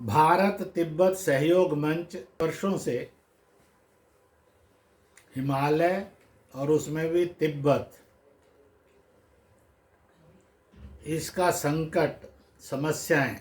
भारत तिब्बत सहयोग मंच वर्षों से हिमालय और उसमें भी तिब्बत, इसका संकट, समस्याएं,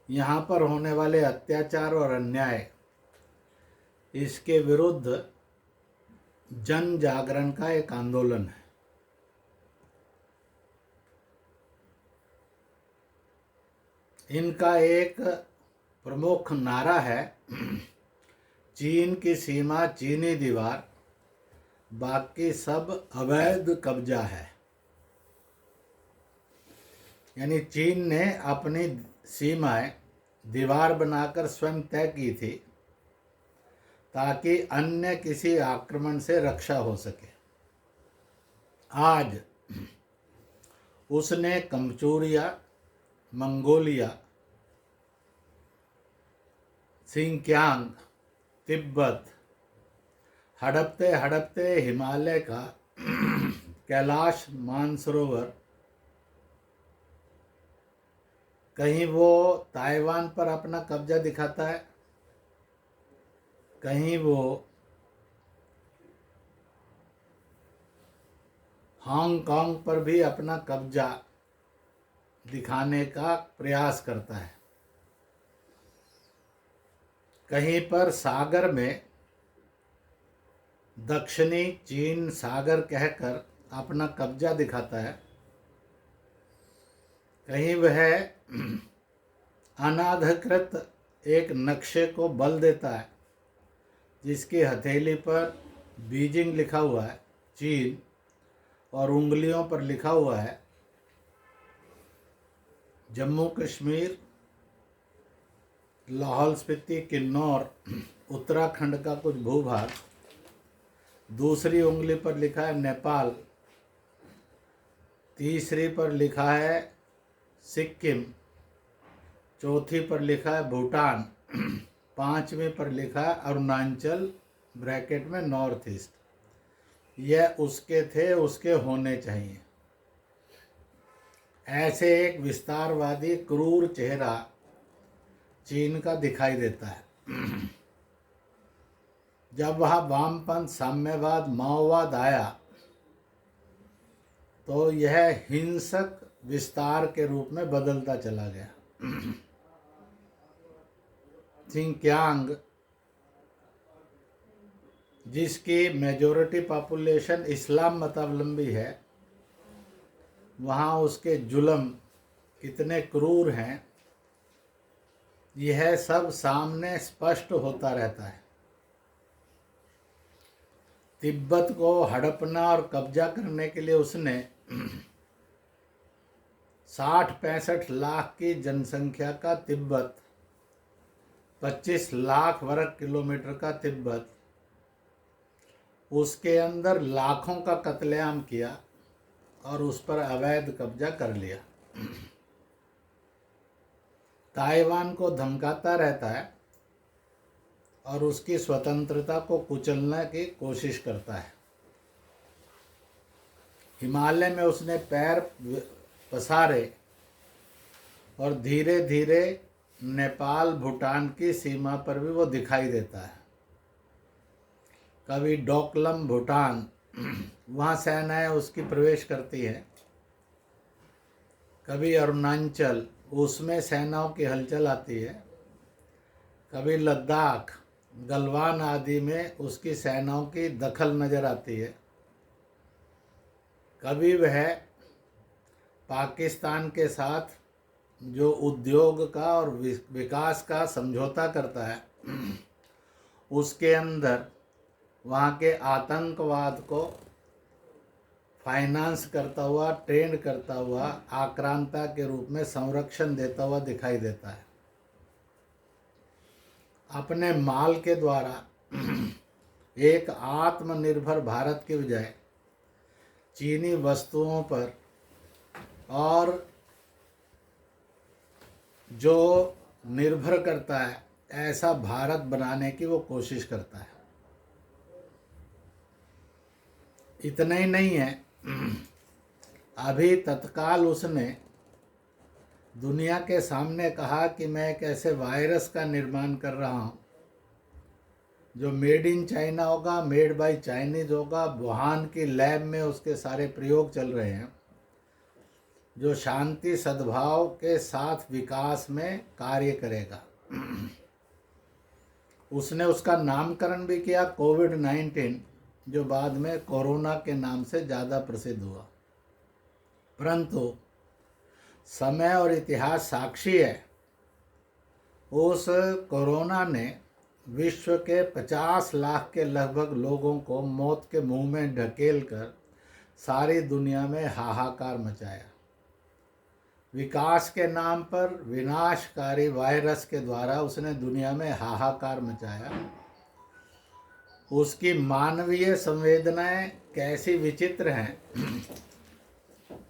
यहाँ पर होने वाले अत्याचार और अन्याय, इसके विरुद्ध जन जागरण का एक आंदोलन है। इनका एक प्रमुख नारा है, चीन की सीमा चीनी दीवार, बाकी सब अवैध कब्जा है। यानी चीन ने अपनी सीमाएं दीवार बनाकर स्वयं तय की थी ताकि अन्य किसी आक्रमण से रक्षा हो सके। आज उसने कमचूरिया, मंगोलिया, सिंकियांग, तिब्बत, हड़पते हड़पते हिमालय का कैलाश मानसरोवर, कहीं वो ताइवान पर अपना कब्जा दिखाता है, कहीं वो हांगकांग पर भी अपना कब्जा दिखाने का प्रयास करता है। कहीं पर सागर में दक्षिणी चीन सागर कहकर अपना कब्जा दिखाता है, कहीं वह अनाधिकृत एक नक्शे को बल देता है जिसकी हथेली पर बीजिंग लिखा हुआ है, चीन, और उंगलियों पर लिखा हुआ है जम्मू कश्मीर, लाहौल स्पीति, किन्नौर, उत्तराखंड का कुछ भूभाग। दूसरी उंगली पर लिखा है नेपाल, तीसरी पर लिखा है सिक्किम, चौथी पर लिखा है भूटान, पांचवी पर लिखा है अरुणाचल ब्रैकेट में नॉर्थ ईस्ट। यह उसके थे, उसके होने चाहिए। ऐसे एक विस्तारवादी क्रूर चेहरा चीन का दिखाई देता है। जब वहाँ वामपंथ, साम्यवाद, माओवाद आया तो यह हिंसक विस्तार के रूप में बदलता चला गया। सिंकियांग, जिसकी मेजॉरिटी पॉपुलेशन इस्लाम मतावलंबी है, वहाँ उसके जुल्म कितने क्रूर हैं, यह सब सामने स्पष्ट होता रहता है। तिब्बत को हड़पना और कब्जा करने के लिए उसने 60-65 लाख की जनसंख्या का तिब्बत, 25 लाख वर्ग किलोमीटर का तिब्बत, उसके अंदर लाखों का कत्लेआम किया और उस पर अवैध कब्जा कर लिया। ताइवान को धमकाता रहता है और उसकी स्वतंत्रता को कुचलने की कोशिश करता है। हिमालय में उसने पैर पसारे और धीरे धीरे नेपाल, भूटान की सीमा पर भी वो दिखाई देता है। कभी डोकलम, भूटान, वहाँ सेनाएं उसकी प्रवेश करती है। कभी अरुणाचल, उसमें सेनाओं की हलचल आती है। कभी लद्दाख, गलवान आदि में उसकी सेनाओं की दखल नज़र आती है। कभी वह पाकिस्तान के साथ जो उद्योग का और विकास का समझौता करता है, उसके अंदर वहाँ के आतंकवाद को फाइनेंस करता हुआ, ट्रेंड करता हुआ, आक्रांता के रूप में संरक्षण देता हुआ दिखाई देता है। अपने माल के द्वारा एक आत्मनिर्भर भारत के बजाय चीनी वस्तुओं पर और जो निर्भर करता है, ऐसा भारत बनाने की वो कोशिश करता है। इतना ही नहीं है, अभी तत्काल उसने दुनिया के सामने कहा कि मैं एक ऐसे वायरस का निर्माण कर रहा हूँ जो मेड इन चाइना होगा, मेड बाय चाइनीज होगा, वुहान की लैब में उसके सारे प्रयोग चल रहे हैं, जो शांति सद्भाव के साथ विकास में कार्य करेगा। उसने उसका नामकरण भी किया कोविड-19, जो बाद में कोरोना के नाम से ज़्यादा प्रसिद्ध हुआ। परंतु समय और इतिहास साक्षी है, उस कोरोना ने विश्व के 50 लाख के लगभग लोगों को मौत के मुंह में ढकेल कर सारी दुनिया में हाहाकार मचाया। विकास के नाम पर विनाशकारी वायरस के द्वारा उसने दुनिया में हाहाकार मचाया। उसकी मानवीय संवेदनाएं कैसी विचित्र हैं।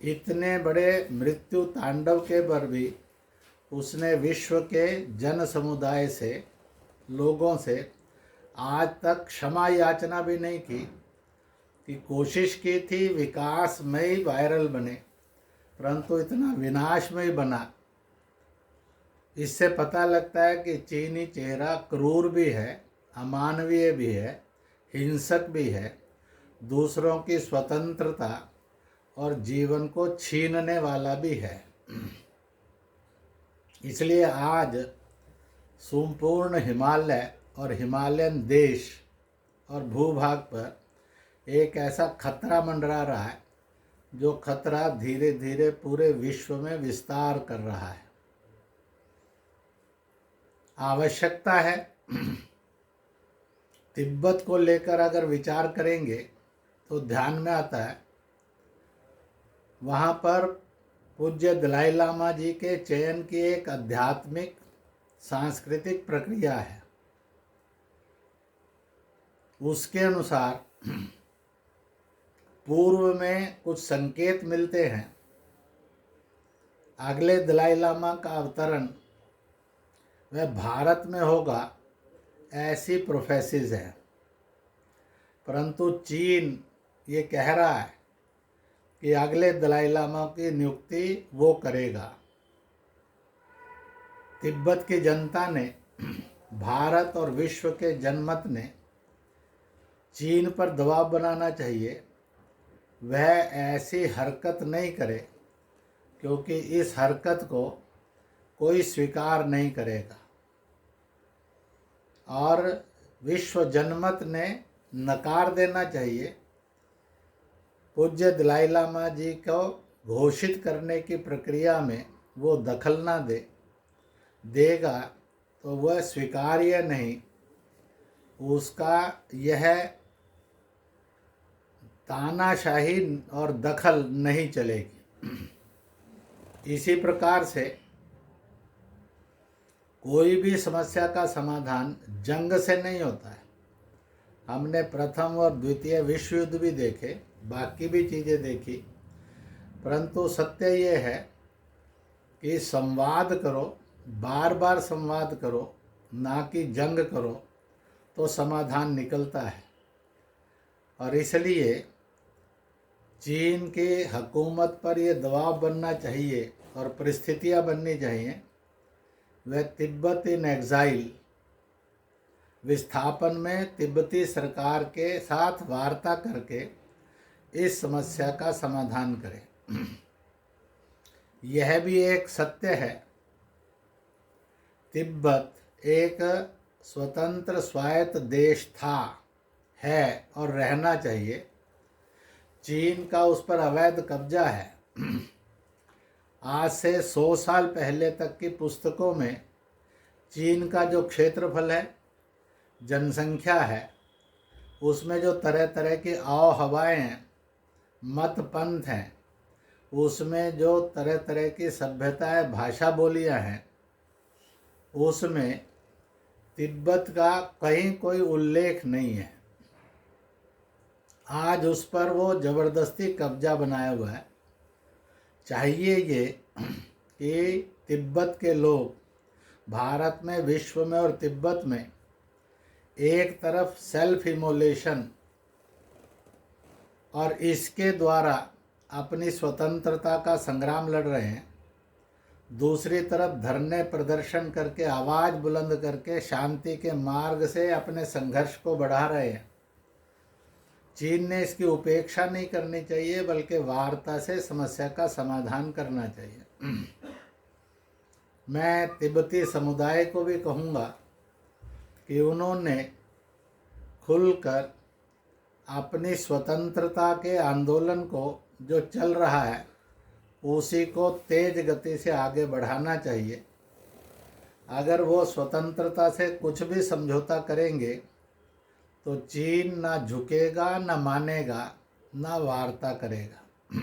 इतने बड़े मृत्यु तांडव के पर भी उसने विश्व के जन समुदाय से, लोगों से आज तक क्षमा याचना भी नहीं की कि कोशिश की थी विकासमय वायरल बने, परंतु इतना विनाशमय बना। इससे पता लगता है कि चीनी चेहरा क्रूर भी है, अमानवीय भी है, हिंसक भी है, दूसरों की स्वतंत्रता और जीवन को छीनने वाला भी है। इसलिए आज संपूर्ण हिमालय और हिमालयन देश और भूभाग पर एक ऐसा खतरा मंडरा रहा है, जो खतरा धीरे धीरे पूरे विश्व में विस्तार कर रहा है। आवश्यकता है, तिब्बत को लेकर अगर विचार करेंगे तो ध्यान में आता है, वहाँ पर पूज्य दलाई लामा जी के चयन की एक आध्यात्मिक सांस्कृतिक प्रक्रिया है। उसके अनुसार पूर्व में कुछ संकेत मिलते हैं, अगले दलाई लामा का अवतरण वह भारत में होगा, ऐसी प्रोफेसिस है। परंतु चीन ये कह रहा है कि अगले दलाई लामा की नियुक्ति वो करेगा। तिब्बत की जनता ने, भारत और विश्व के जनमत ने चीन पर दबाव बनाना चाहिए वह ऐसी हरकत नहीं करे, क्योंकि इस हरकत को कोई स्वीकार नहीं करेगा। और विश्व जनमत ने नकार देना चाहिए, पूज्य दलाई लामा जी को घोषित करने की प्रक्रिया में वो दखल ना देगा तो वह स्वीकार्य नहीं, उसका यह तानाशाही और दखल नहीं चलेगी। इसी प्रकार से कोई भी समस्या का समाधान जंग से नहीं होता है। हमने प्रथम और द्वितीय विश्व युद्ध भी देखे, बाकी भी चीज़ें देखी, परंतु सत्य ये है कि संवाद करो, बार बार संवाद करो, ना कि जंग करो, तो समाधान निकलता है। और इसलिए चीन की हुकूमत पर ये दबाव बनना चाहिए और परिस्थितियाँ बननी चाहिए, वह तिब्बत इन एग्जाइल विस्थापन में तिब्बती सरकार के साथ वार्ता करके इस समस्या का समाधान करें। यह भी एक सत्य है, तिब्बत एक स्वतंत्र स्वायत्त देश था, है और रहना चाहिए। चीन का उस पर अवैध कब्जा है। आज से 100 साल पहले तक की पुस्तकों में चीन का जो क्षेत्रफल है, जनसंख्या है, उसमें जो तरह तरह की आव हवाएं हैं, मत पंथ हैं, उसमें जो तरह तरह की सभ्यताएं, भाषा बोलियां हैं, उसमें तिब्बत का कहीं कोई उल्लेख नहीं है। आज उस पर वो ज़बरदस्ती कब्जा बनाया हुआ है। चाहिए ये कि तिब्बत के लोग भारत में, विश्व में और तिब्बत में एक तरफ सेल्फ इमोलेशन और इसके द्वारा अपनी स्वतंत्रता का संग्राम लड़ रहे हैं, दूसरी तरफ धरने प्रदर्शन करके आवाज़ बुलंद करके शांति के मार्ग से अपने संघर्ष को बढ़ा रहे हैं। चीन ने इसकी उपेक्षा नहीं करनी चाहिए, बल्कि वार्ता से समस्या का समाधान करना चाहिए। मैं तिब्बती समुदाय को भी कहूँगा कि उन्होंने खुलकर अपनी स्वतंत्रता के आंदोलन को जो चल रहा है उसी को तेज गति से आगे बढ़ाना चाहिए। अगर वो स्वतंत्रता से कुछ भी समझौता करेंगे तो चीन ना झुकेगा, ना मानेगा, ना वार्ता करेगा।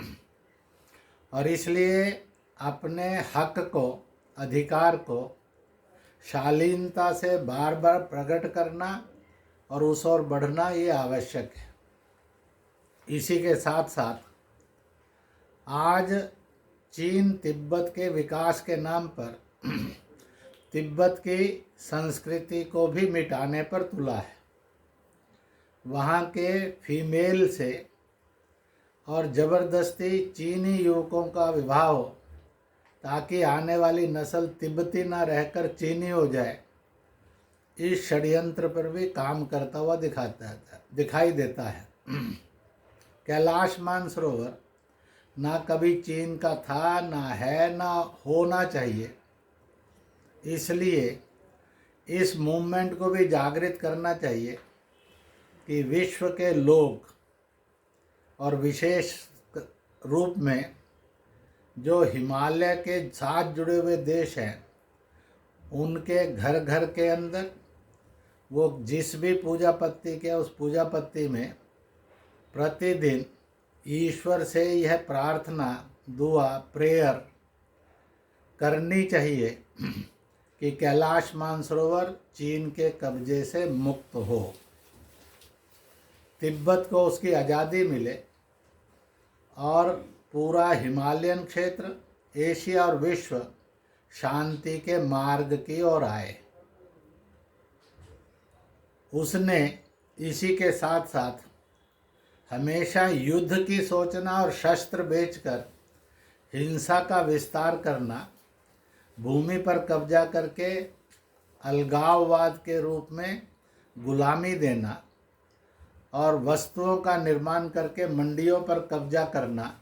और इसलिए अपने हक को, अधिकार को शालीनता से बार बार प्रकट करना और उस ओर बढ़ना ये आवश्यक है। इसी के साथ साथ आज चीन तिब्बत के विकास के नाम पर तिब्बत की संस्कृति को भी मिटाने पर तुला है। वहाँ के फीमेल से और ज़बरदस्ती चीनी युवकों का विवाह हो ताकि आने वाली नस्ल तिब्बती ना रहकर चीनी हो जाए, इस षड्यंत्र पर भी काम करता हुआ दिखाई देता है। कैलाश मानसरोवर ना कभी चीन का था, ना है, ना होना चाहिए। इसलिए इस मूवमेंट को भी जागृत करना चाहिए कि विश्व के लोग और विशेष रूप में जो हिमालय के साथ जुड़े हुए देश हैं, उनके घर घर के अंदर वो जिस भी पूजा पत्ती के उस पूजा पत्ती में प्रतिदिन ईश्वर से यह प्रार्थना, दुआ, प्रेयर करनी चाहिए कि कैलाश मानसरोवर चीन के कब्जे से मुक्त हो, तिब्बत को उसकी आज़ादी मिले और पूरा हिमालयन क्षेत्र, एशिया और विश्व शांति के मार्ग की ओर आए। उसने इसी के साथ साथ हमेशा युद्ध की सोचना और शस्त्र बेचकर हिंसा का विस्तार करना, भूमि पर कब्जा करके अलगाववाद के रूप में गुलामी देना और वस्तुओं का निर्माण करके मंडियों पर कब्जा करना,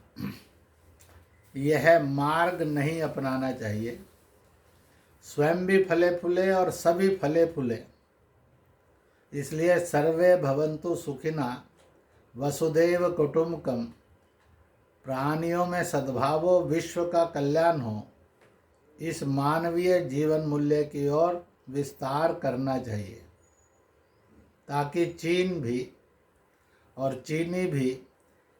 यह मार्ग नहीं अपनाना चाहिए। स्वयं भी फले फूले और सभी फले फूले। इसलिए सर्वे भवन्तु सुखिना वसुधैव कुटुम्बकम, प्राणियों में सद्भावो, विश्व का कल्याण हो, इस मानवीय जीवन मूल्य की ओर विस्तार करना चाहिए ताकि चीन भी और चीनी भी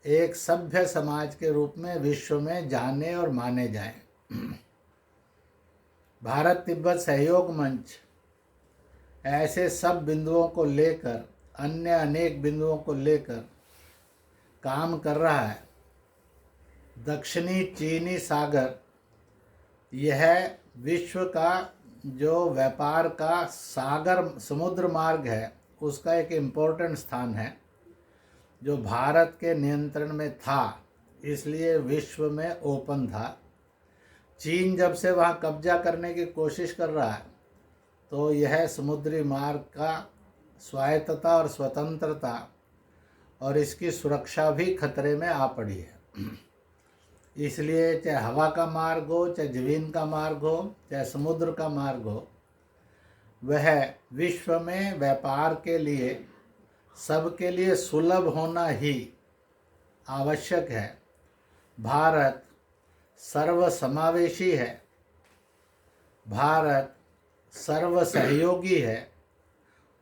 एक सभ्य समाज के रूप में विश्व में जाने और माने जाएं। भारत तिब्बत सहयोग मंच ऐसे सब बिंदुओं को लेकर, अन्य अनेक बिंदुओं को लेकर काम कर रहा है। दक्षिणी चीनी सागर यह विश्व का जो व्यापार का सागर समुद्र मार्ग है, उसका एक इम्पोर्टेंट स्थान है जो भारत के नियंत्रण में था, इसलिए विश्व में ओपन था। चीन जब से वहाँ कब्जा करने की कोशिश कर रहा है तो यह समुद्री मार्ग का स्वायत्तता और स्वतंत्रता और इसकी सुरक्षा भी खतरे में आ पड़ी है। इसलिए चाहे हवा का मार्ग हो, चाहे जमीन का मार्ग हो, चाहे समुद्र का मार्ग हो, वह विश्व में व्यापार के लिए सबके लिए सुलभ होना ही आवश्यक है। भारत सर्वसमावेशी है, भारत सर्व सहयोगी है।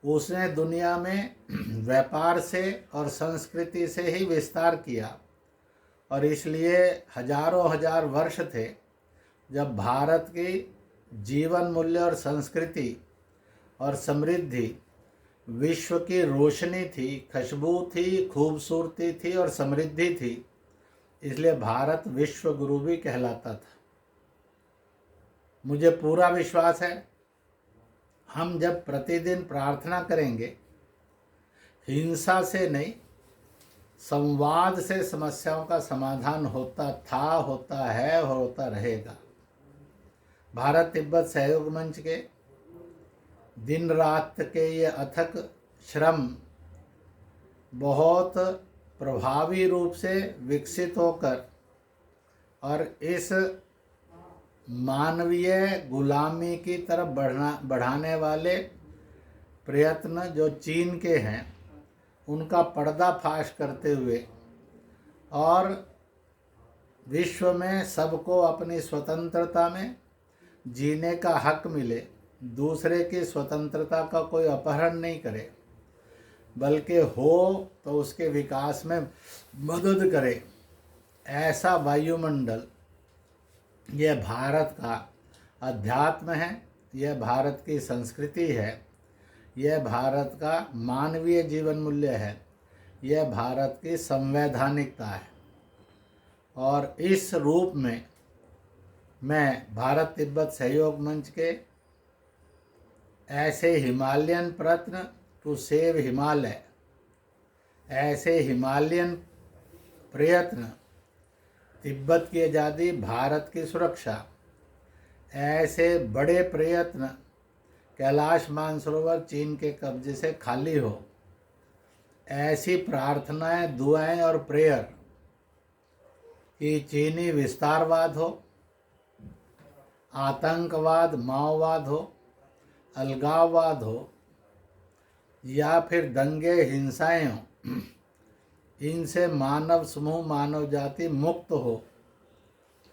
उसने दुनिया में व्यापार से और संस्कृति से ही विस्तार किया और इसलिए हजारों हजार वर्ष थे जब भारत की जीवन मूल्य और संस्कृति और समृद्धि विश्व की रोशनी थी, खुशबू थी, खूबसूरती थी और समृद्धि थी। इसलिए भारत विश्व गुरु भी कहलाता था। मुझे पूरा विश्वास है हम जब प्रतिदिन प्रार्थना करेंगे, हिंसा से नहीं संवाद से समस्याओं का समाधान होता था, होता है और होता रहेगा। भारत तिब्बत सहयोग मंच के दिन रात के ये अथक श्रम बहुत प्रभावी रूप से विकसित होकर और इस मानवीय गुलामी की तरफ बढ़ाने वाले प्रयत्न जो चीन के हैं उनका पर्दाफाश करते हुए और विश्व में सबको अपनी स्वतंत्रता में जीने का हक मिले, दूसरे की स्वतंत्रता का कोई अपहरण नहीं करे, बल्कि हो तो उसके विकास में मदद करे, ऐसा वायुमंडल यह भारत का अध्यात्म है, यह भारत की संस्कृति है, यह भारत का मानवीय जीवन मूल्य है, यह भारत की संवैधानिकता है। और इस रूप में मैं भारत तिब्बत सहयोग मंच के ऐसे हिमालयन प्रयत्न टू सेव हिमालय, ऐसे हिमालयन प्रयत्न, तिब्बत की आज़ादी, भारत की सुरक्षा, ऐसे बड़े प्रयत्न, कैलाश मानसरोवर चीन के कब्जे से खाली हो, ऐसी प्रार्थनाएं, दुआएं और प्रेयर कि चीनी विस्तारवाद हो, आतंकवाद, माओवाद हो, अलगाववाद हो या फिर दंगे, हिंसाएं हो, इनसे मानव समूह, मानव जाति मुक्त हो,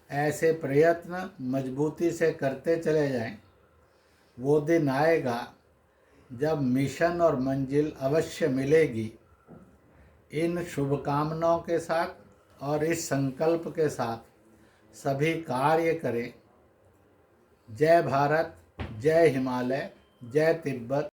ऐसे प्रयत्न मजबूती से करते चले जाएं। वो दिन आएगा जब मिशन और मंजिल अवश्य मिलेगी। इन शुभकामनाओं के साथ और इस संकल्प के साथ सभी कार्य करें। जय भारत, जय हिमालय, जय तिब्बत।